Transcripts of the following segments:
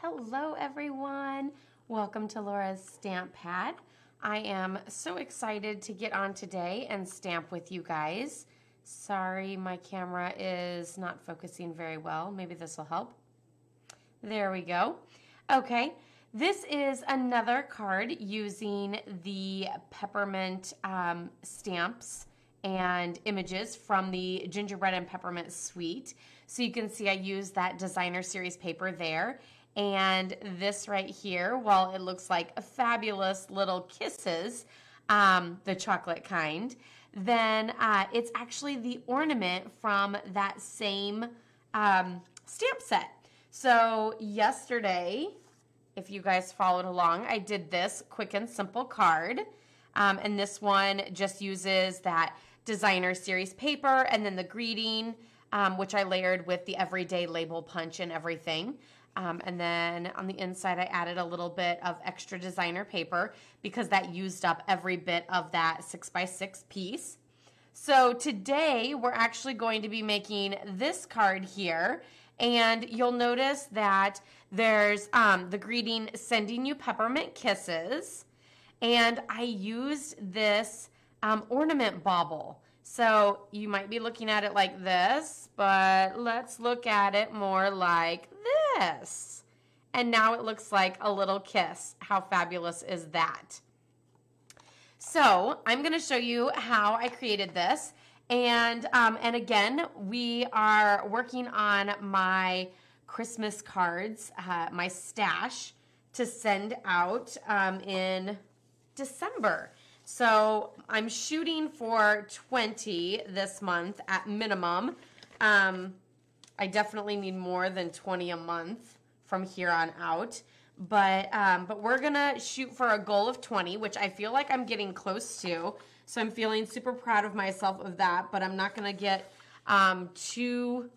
Hello everyone. Welcome to Laura's Stamp Pad. I am so excited to get on today and stamp with you guys. Sorry, my camera is not focusing very well. Maybe this will help. There we go. Okay, this is another card using the Peppermint stamps and images from the Gingerbread and Peppermint suite. So you can see I used that designer series paper there. And this right here, well, it looks like a fabulous little kisses, the chocolate kind, then it's actually the ornament from that same stamp set. So yesterday, if you guys followed along, I did this quick and simple card. And this one just uses that designer series paper and then the greeting, which I layered with the everyday label punch and everything. And then on the inside, I added a little bit of extra designer paper because that used up every bit of that 6x6 piece. So today we're actually going to be making this card here. And you'll notice that there's the greeting, sending you peppermint kisses. And I used this ornament bauble. So you might be looking at it like this, but let's look at it more like this. And now it looks like a little kiss. How fabulous is that? So I'm going to show you how I created this. And again, we are working on my Christmas cards, my stash to send out in December. So I'm shooting for 20 this month at minimum. I definitely need more than 20 a month from here on out. But we're gonna shoot for a goal of 20, which I feel like I'm getting close to. So I'm feeling super proud of myself of that, but I'm not gonna get too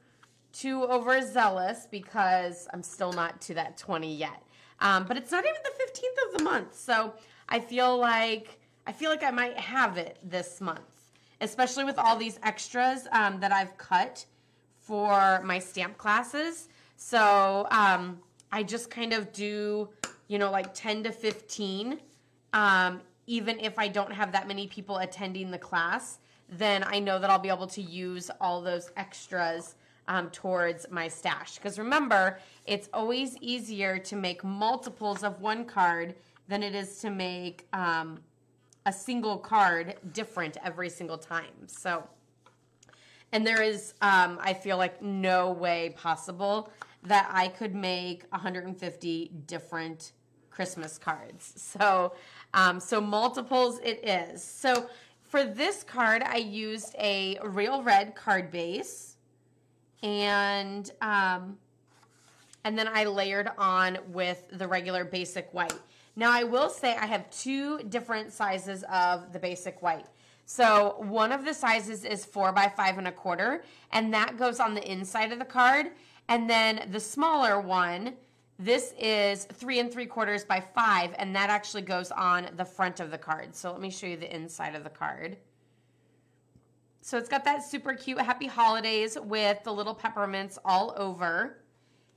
overzealous because I'm still not to that 20 yet. But it's not even the 15th of the month, so I feel like I might have it this month, especially with all these extras that I've cut for my stamp classes. So I just kind of do, like 10 to 15. Even if I don't have that many people attending the class, then I know that I'll be able to use all those extras towards my stash. Because remember, it's always easier to make multiples of one card than it is to make a single card different every single time. So, and there is, I feel like, no way possible that I could make 150 different Christmas cards. So, so multiples it is. So for this card, I used a real red card base, and then I layered on with the regular basic white. Now I will say I have two different sizes of the basic white. So one of the sizes is 4 by 5 1/4, and that goes on the inside of the card. And then the smaller one, this is 3 3/4 by 5, and that actually goes on the front of the card. So let me show you the inside of the card. So it's got that super cute Happy Holidays with the little peppermints all over.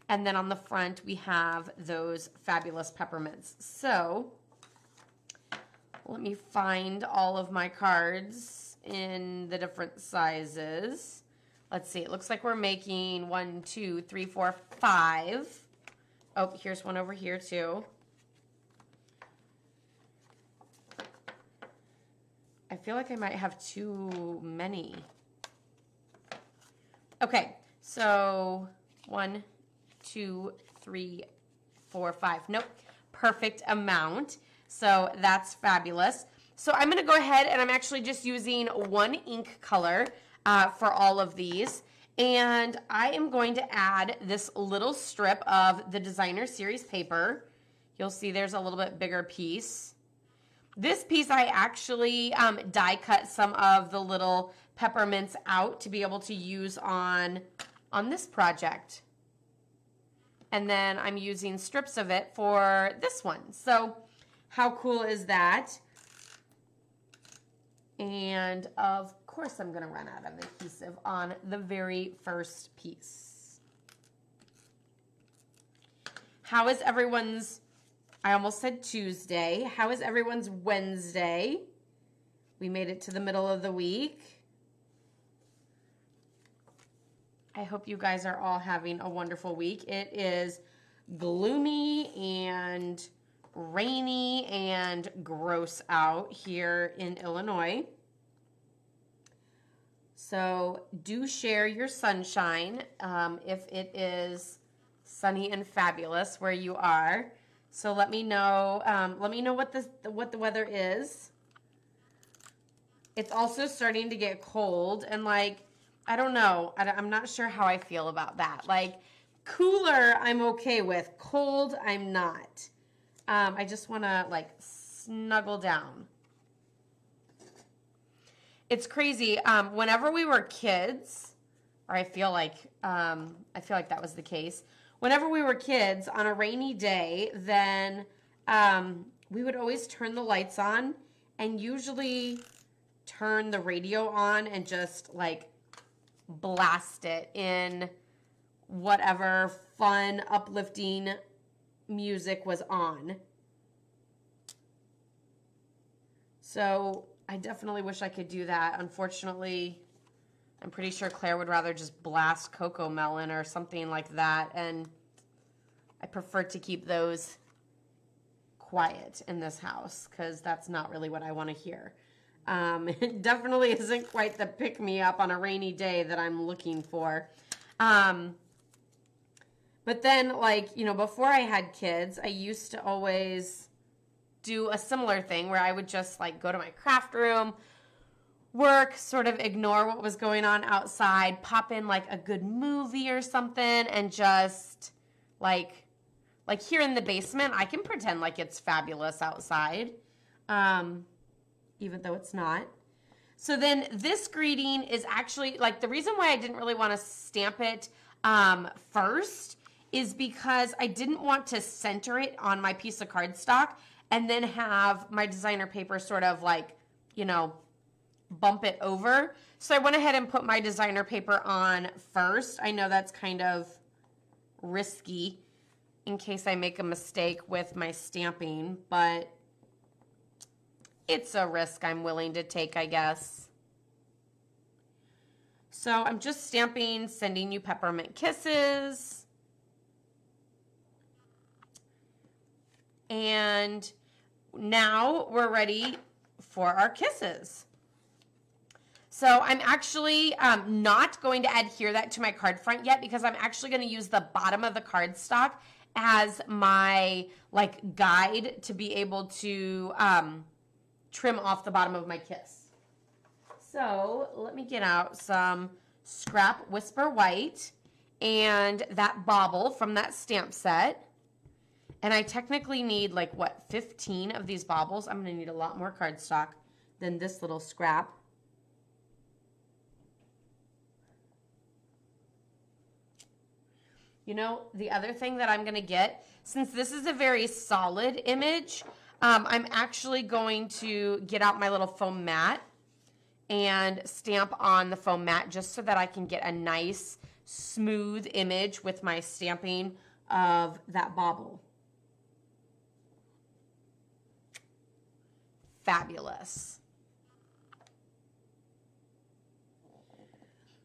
And then on the front, we have those fabulous peppermints. So let me find all of my cards in the different sizes. Let's see. It looks like we're making 1, 2, 3, 4, 5. Oh, here's one over here too. I feel like I might have too many. Okay, so 1, 2, 3, 4, 5. Nope, perfect amount. So that's fabulous. So I'm going to go ahead and I'm actually just using one ink color for all of these. And I am going to add this little strip of the designer series paper. You'll see there's a little bit bigger piece. This piece I actually die cut some of the little peppermints out to be able to use on this project. And then I'm using strips of it for this one. So how cool is that? And of course I'm going to run out of adhesive on the very first piece. How is everyone's, I almost said Tuesday. How is everyone's Wednesday? We made it to the middle of the week. I hope you guys are all having a wonderful week. It is gloomy and rainy and gross out here in Illinois. So do share your sunshine if it is sunny and fabulous where you are. So let me know. What the weather is. It's also starting to get cold, and like I don't know. I'm not sure how I feel about that. Like cooler, I'm okay with. Cold, I'm not. I just want to like snuggle down. It's crazy. Whenever we were kids, or I feel like that was the case. Whenever we were kids on a rainy day, then we would always turn the lights on and usually turn the radio on and just like blast it in whatever fun, uplifting music was on. So I definitely wish I could do that. Unfortunately, I'm pretty sure Claire would rather just blast Coco Melon or something like that, and I prefer to keep those quiet in this house because that's not really what I want to hear. It definitely isn't quite the pick-me-up on a rainy day that I'm looking for. But then, like, you know, before I had kids, I used to always do a similar thing where I would just, like, go to my craft room, work, sort of ignore what was going on outside, pop in, like, a good movie or something, and just, like here in the basement, I can pretend like it's fabulous outside, even though it's not. So then this greeting is actually, like, the reason why I didn't really want to stamp it first is because I didn't want to center it on my piece of cardstock and then have my designer paper sort of like, you know, bump it over. So I went ahead and put my designer paper on first. I know that's kind of risky in case I make a mistake with my stamping, but it's a risk I'm willing to take, I guess. So I'm just stamping, sending you peppermint kisses. And now we're ready for our kisses. So I'm actually not going to adhere that to my card front yet because I'm actually going to use the bottom of the cardstock as my like guide to be able to trim off the bottom of my kiss. So let me get out some Scrap Whisper White and that bauble from that stamp set. And I technically need like, what, 15 of these baubles? I'm going to need a lot more cardstock than this little scrap. You know, the other thing that I'm going to get, since this is a very solid image, I'm actually going to get out my little foam mat and stamp on the foam mat just so that I can get a nice, smooth image with my stamping of that bauble. Fabulous.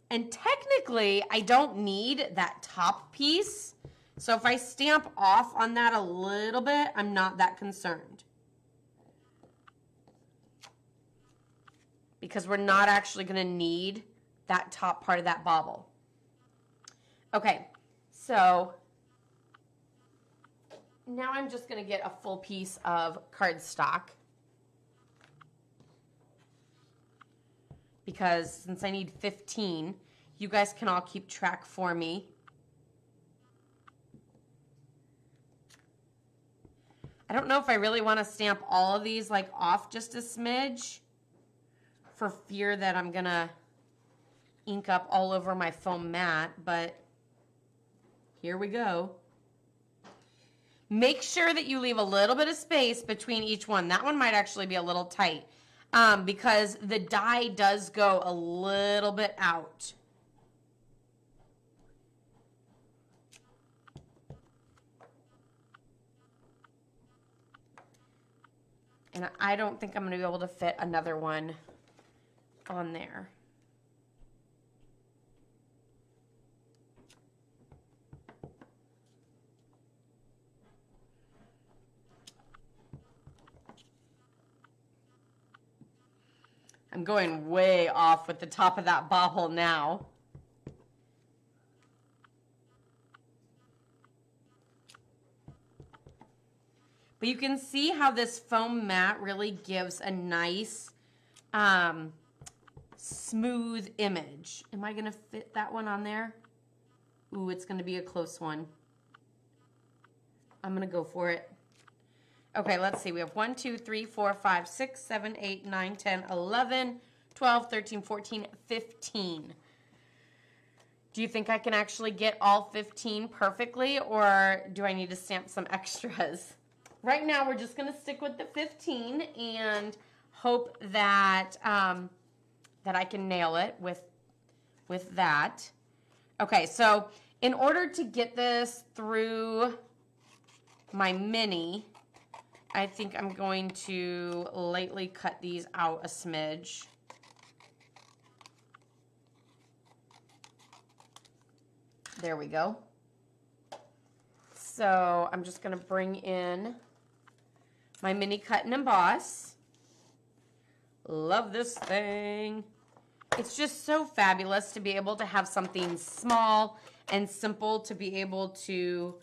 And technically, I don't need that top piece. So if I stamp off on that a little bit, I'm not that concerned. Because we're not actually going to need that top part of that bauble. Okay, so now I'm just going to get a full piece of cardstock. Because since I need 15, you guys can all keep track for me. I don't know if I really want to stamp all of these like off just a smidge for fear that I'm gonna ink up all over my foam mat, but here we go. Make sure that you leave a little bit of space between each one. That one might actually be a little tight. Because the die does go a little bit out. And I don't think I'm going to be able to fit another one on there. I'm going way off with the top of that bobble now. But you can see how this foam mat really gives a nice smooth image. Am I going to fit that one on there? Ooh, it's going to be a close one. I'm going to go for it. Okay, let's see. We have 1, 2, 3, 4, 5, 6, 7, 8, 9, 10, 11, 12, 13, 14, 15. Do you think I can actually get all 15 perfectly, or do I need to stamp some extras? Right now, we're just going to stick with the 15 and hope that that I can nail it with that. Okay, so in order to get this through my mini, I think I'm going to lightly cut these out a smidge. There we go. So I'm just going to bring in my mini cut and emboss. Love this thing. It's just so fabulous to be able to have something small and simple to be able to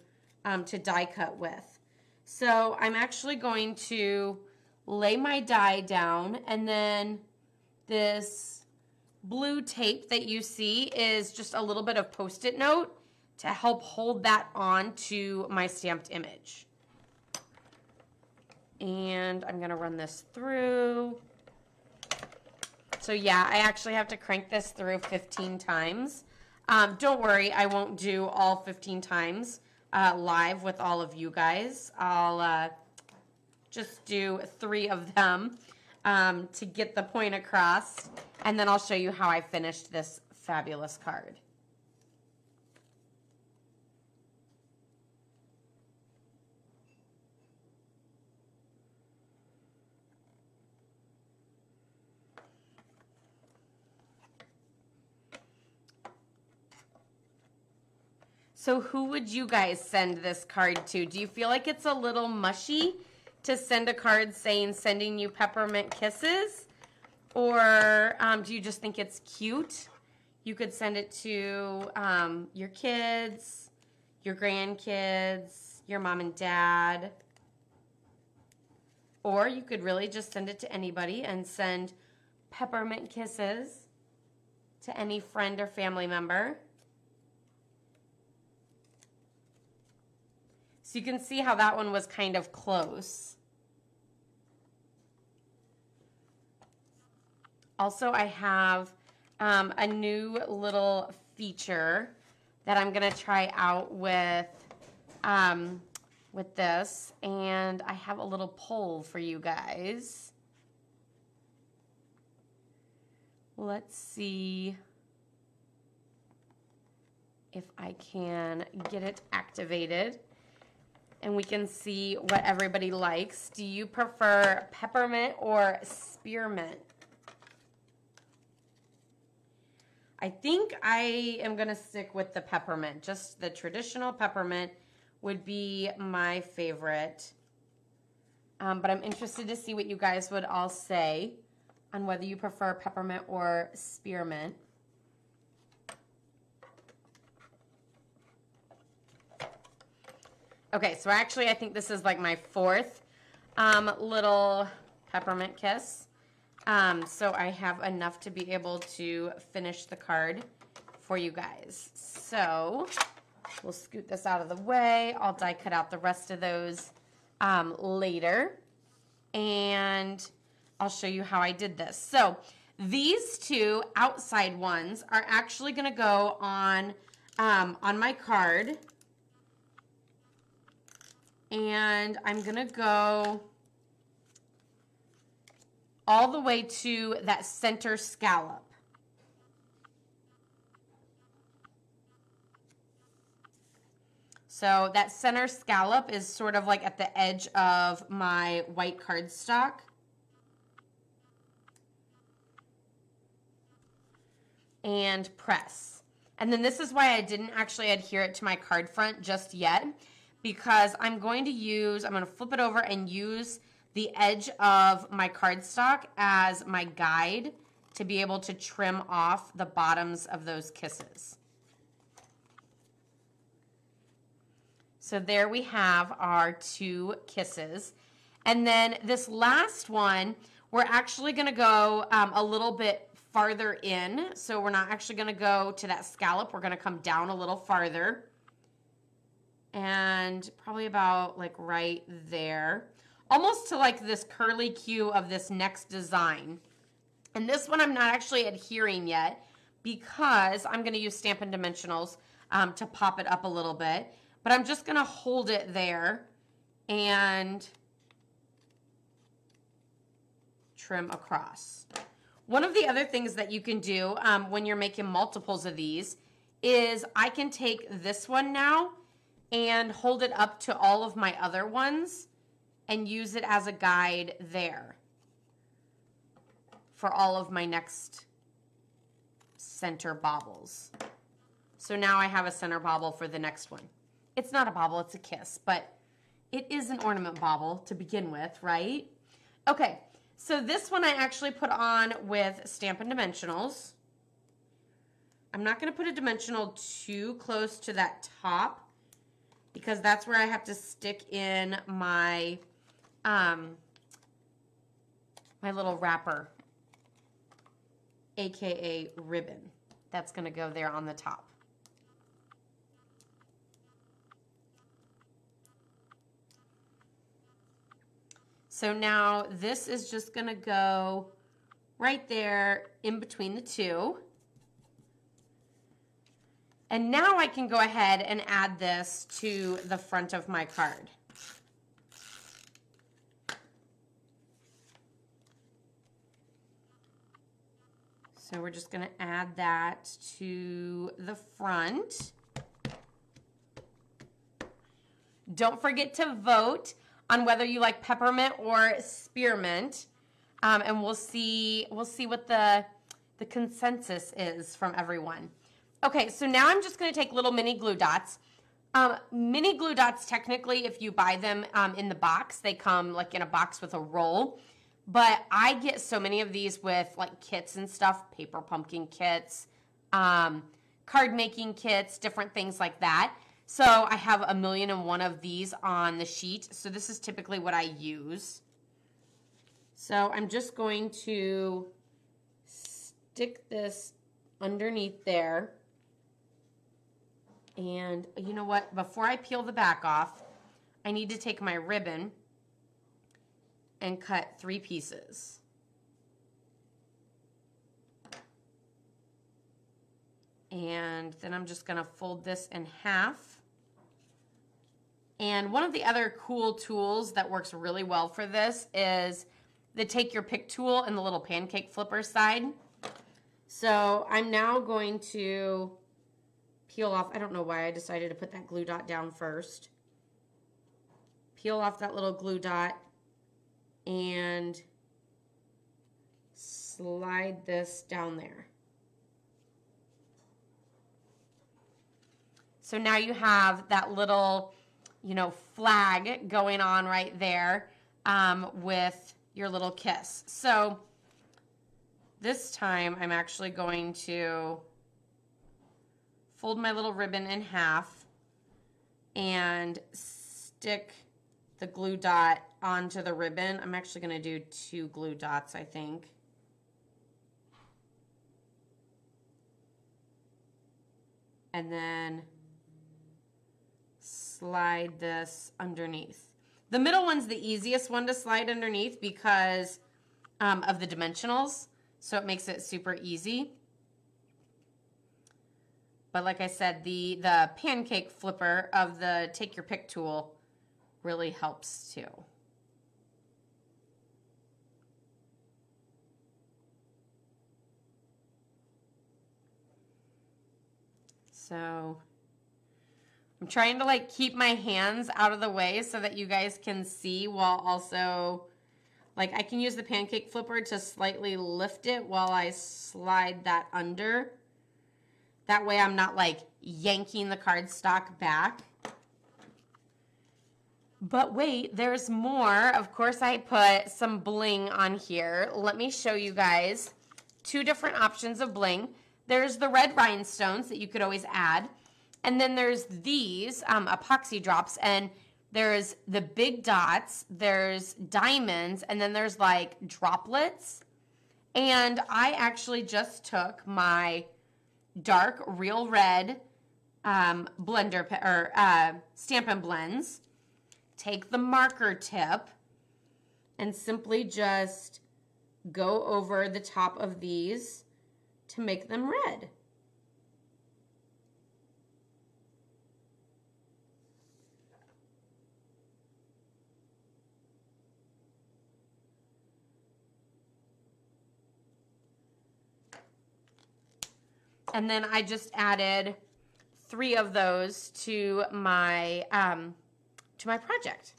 die cut with. So I'm actually going to lay my die down, and then this blue tape that you see is just a little bit of Post-it note to help hold that on to my stamped image. And I'm going to run this through. So yeah, I actually have to crank this through 15 times. Don't worry, I won't do all 15 times live with all of you guys. I'll just do 3 of them to get the point across, and then I'll show you how I finished this fabulous card. So who would you guys send this card to? Do you feel like it's a little mushy to send a card saying sending you peppermint kisses? Or do you just think it's cute? You could send it to your kids, your grandkids, your mom and dad. Or you could really just send it to anybody and send peppermint kisses to any friend or family member. So you can see how that one was kind of close. Also, I have a new little feature that I'm going to try out with this, and I have a little poll for you guys. Let's see if I can get it activated. And we can see what everybody likes. Do you prefer peppermint or spearmint? I think I am going to stick with the peppermint. Just the traditional peppermint would be my favorite. But I'm interested to see what you guys would all say on whether you prefer peppermint or spearmint. Okay, so actually I think this is like my 4th little peppermint kiss. So I have enough to be able to finish the card for you guys. So we'll scoot this out of the way. I'll die cut out the rest of those later. And I'll show you how I did this. So these 2 outside ones are actually going to go on my card. And I'm going to go all the way to that center scallop. So that center scallop is sort of like at the edge of my white cardstock. And press. And then this is why I didn't actually adhere it to my card front just yet, because I'm going to flip it over and use the edge of my cardstock as my guide to be able to trim off the bottoms of those kisses. So there we have our 2 kisses. And then this last one, we're actually going to go a little bit farther in. So we're not actually going to go to that scallop. We're going to come down a little farther. And probably about like right there. Almost to like this curly Q of this next design. And this one I'm not actually adhering yet because I'm going to use Stampin' Dimensionals to pop it up a little bit. But I'm just going to hold it there and trim across. One of the other things that you can do when you're making multiples of these is I can take this one now and hold it up to all of my other ones and use it as a guide there for all of my next center baubles. So now I have a center bauble for the next one. It's not a bauble, it's a kiss, but it is an ornament bauble to begin with, right? Okay, so this one I actually put on with Stampin' Dimensionals. I'm not going to put a dimensional too close to that top because that's where I have to stick in my my little wrapper, aka ribbon. That's going to go there on the top. So now this is just going to go right there in between the 2. And now I can go ahead and add this to the front of my card. So we're just going to add that to the front. Don't forget to vote on whether you like peppermint or spearmint, and we'll see what the consensus is from everyone. Okay, so now I'm just going to take little mini glue dots. Mini glue dots, technically, if you buy them in the box, they come like in a box with a roll. But I get so many of these with like kits and stuff, paper pumpkin kits, card making kits, different things like that. So I have 1,000,001 of these on the sheet. So this is typically what I use. So I'm just going to stick this underneath there. And you know what? Before I peel the back off, I need to take my ribbon and cut 3 pieces. And then I'm just going to fold this in half. And one of the other cool tools that works really well for this is the Take Your Pick tool and the little pancake flipper side. So I'm now going to peel off, I don't know why I decided to put that glue dot down first. Peel off that little glue dot and slide this down there. So now you have that little, flag going on right there with your little kiss. So this time I'm actually going to fold my little ribbon in half and stick the glue dot onto the ribbon. I'm actually going to do 2 glue dots, I think. And then slide this underneath. The middle one's the easiest one to slide underneath because of the dimensionals, so it makes it super easy. But like I said, the pancake flipper of the Take Your Pick tool really helps too. So I'm trying to like keep my hands out of the way so that you guys can see while also, like I can use the pancake flipper to slightly lift it while I slide that under. That way I'm not like yanking the cardstock back. But wait, there's more. Of course, I put some bling on here. Let me show you guys two different options of bling. There's the red rhinestones that you could always add. And then there's these epoxy drops. And there's the big dots. There's diamonds. And then there's like droplets. And I actually just took my dark real red blender or Stampin' blends. Take the marker tip and simply just go over the top of these to make them red. And then I just added 3 of those to my project.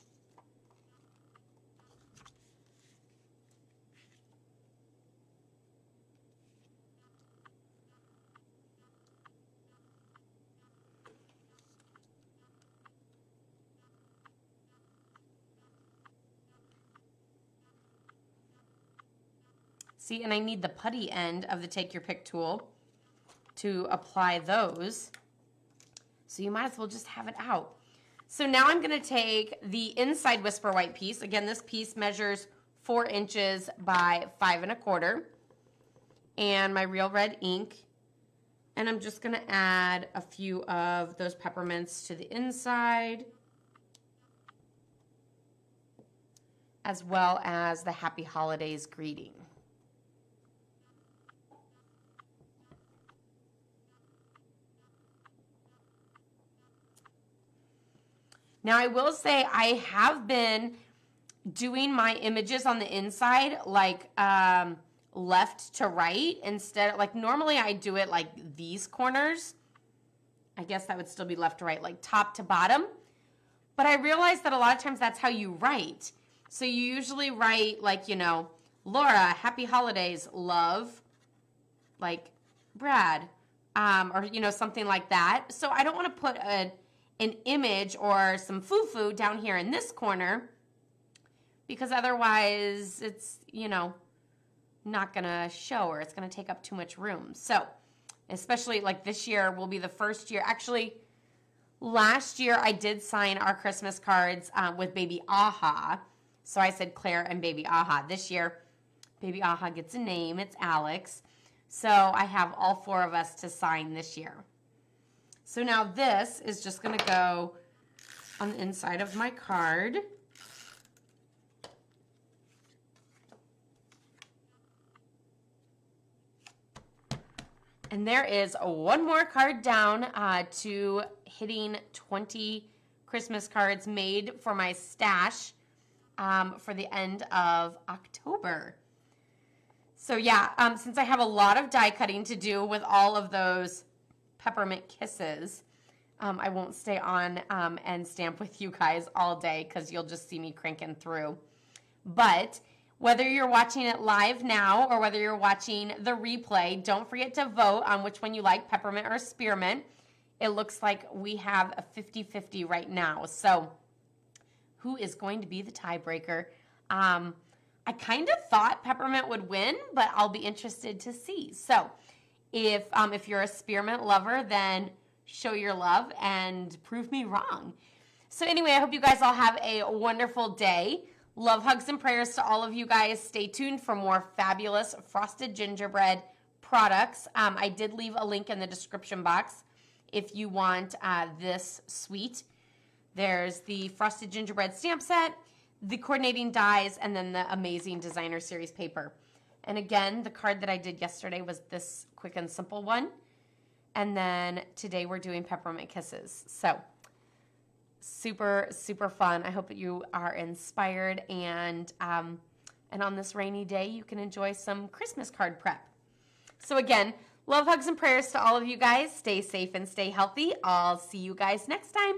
See, and I need the putty end of the Take Your Pick tool to apply those. So you might as well just have it out. So now I'm going to take the inside Whisper White piece. Again, this piece measures 4 inches by 5 1/4. And my real red ink. And I'm just going to add a few of those peppermints to the inside, as well as the Happy Holidays greeting. Now I will say I have been doing my images on the inside like left to right instead. Like normally I do it like these corners. I guess that would still be left to right, like top to bottom. But I realized that a lot of times that's how you write. So you usually write like, you know, Laura, happy holidays, love, like Brad, or, you know, something like that. So I don't want to put an image or some foo-foo down here in this corner because otherwise it's, you know, not going to show or it's going to take up too much room. So especially like this year will be the first year. Actually, last year I did sign our Christmas cards with Baby Aha. So I said Claire and Baby Aha. This year, Baby Aha gets a name. It's Alex. So I have all 4 of us to sign this year. So now this is just going to go on the inside of my card. And there is one more card down to hitting 20 Christmas cards made for my stash for the end of October. So yeah, since I have a lot of die cutting to do with all of those Peppermint kisses, I won't stay on and stamp with you guys all day because you'll just see me cranking through. But whether you're watching it live now or whether you're watching the replay, don't forget to vote on which one you like, peppermint or spearmint. It looks like we have a 50-50 right now. So who is going to be the tiebreaker? I kind of thought peppermint would win, but I'll be interested to see. So if you're a spearmint lover, then show your love and prove me wrong. So anyway, I hope you guys all have a wonderful day. Love, hugs, and prayers to all of you guys. Stay tuned for more fabulous frosted gingerbread products. I did leave a link in the description box if you want this sweet. There's the frosted gingerbread stamp set, the coordinating dies, and then the amazing designer series paper. And again, the card that I did yesterday was this quick and simple one. And then today we're doing peppermint kisses. So super, super fun. I hope that you are inspired and on this rainy day, you can enjoy some Christmas card prep. So again, Love, hugs, and prayers to all of you guys. Stay safe and stay healthy. I'll see you guys next time.